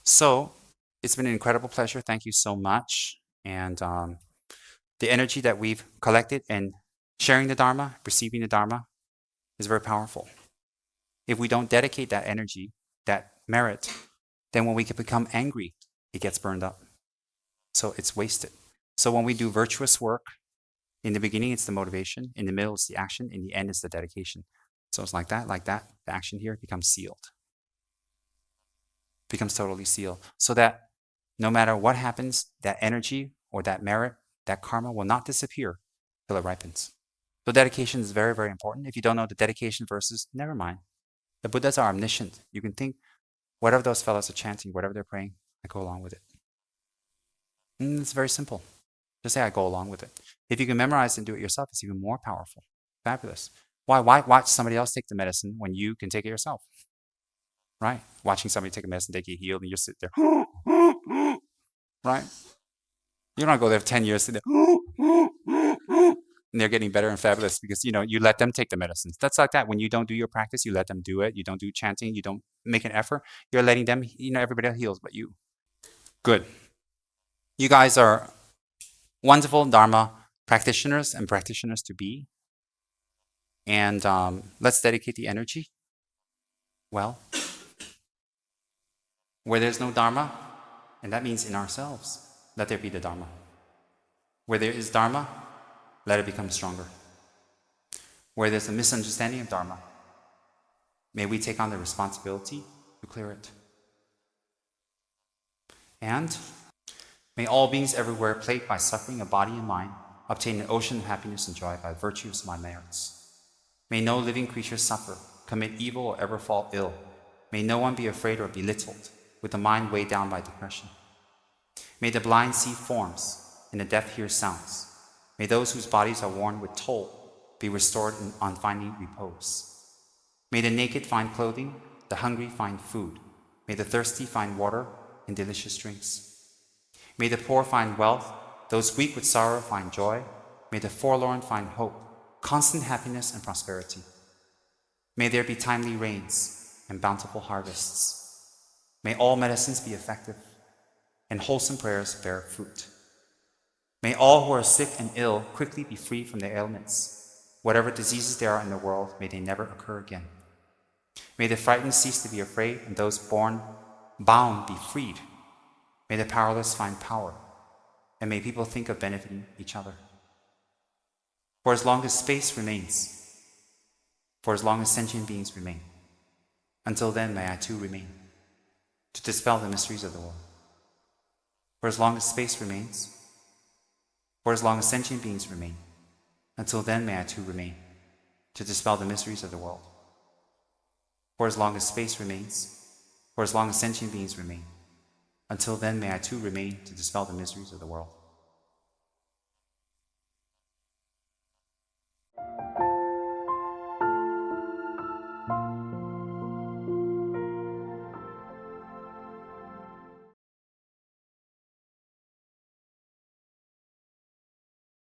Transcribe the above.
So it's been an incredible pleasure. Thank you so much. And the energy that we've collected and sharing the Dharma, receiving the Dharma is very powerful. If we don't dedicate that energy, that merit, then when we can become angry, it gets burned up. So it's wasted. So when we do virtuous work, in the beginning, it's the motivation. In the middle, it's the action. In the end, it's the dedication. So it's like that. The action here becomes sealed, becomes totally sealed. So that no matter what happens, that energy or that merit, that karma will not disappear till it ripens. So dedication is very, very important. If you don't know the dedication verses, never mind. The Buddhas are omniscient. You can think, whatever those fellows are chanting, whatever they're praying, I go along with it. And it's very simple. Just say, I go along with it. If you can memorize and do it yourself, it's even more powerful. Fabulous. Why watch somebody else take the medicine when you can take it yourself? Right? Watching somebody take a medicine, they get healed, and you sit there. Right? You don't go there for 10 years, sit there, and they're getting better and fabulous because, you let them take the medicines. That's like that. When you don't do your practice, you let them do it. You don't do chanting. You don't make an effort. You're letting them, everybody else heals but you. Good. You guys are wonderful Dharma practitioners and practitioners to be. And let's dedicate the energy. Well, where there's no Dharma, and that means in ourselves, let there be the Dharma. Where there is Dharma, let it become stronger. Where there's a misunderstanding of Dharma, may we take on the responsibility to clear it. And may all beings everywhere plagued by suffering of body and mind obtain an ocean of happiness and joy by virtue of my merits. May no living creature suffer, commit evil, or ever fall ill. May no one be afraid or belittled, with the mind weighed down by depression. May the blind see forms, and the deaf hear sounds. May those whose bodies are worn with toil be restored on finding repose. May the naked find clothing, the hungry find food. May the thirsty find water and delicious drinks. May the poor find wealth, those weak with sorrow find joy. May the forlorn find hope, constant happiness and prosperity. May there be timely rains and bountiful harvests. May all medicines be effective and wholesome prayers bear fruit. May all who are sick and ill quickly be freed from their ailments. Whatever diseases there are in the world, may they never occur again. May the frightened cease to be afraid, and those born bound be freed. May the powerless find power, and may people think of benefiting each other. For as long as space remains, for as long as sentient beings remain, until then may I too remain, to dispel the mysteries of the world. For as long as space remains, for as long as sentient beings remain, until then may I too remain, to dispel the mysteries of the world. For as long as space remains, for as long as sentient beings remain, until then may I too remain to dispel the miseries of the world.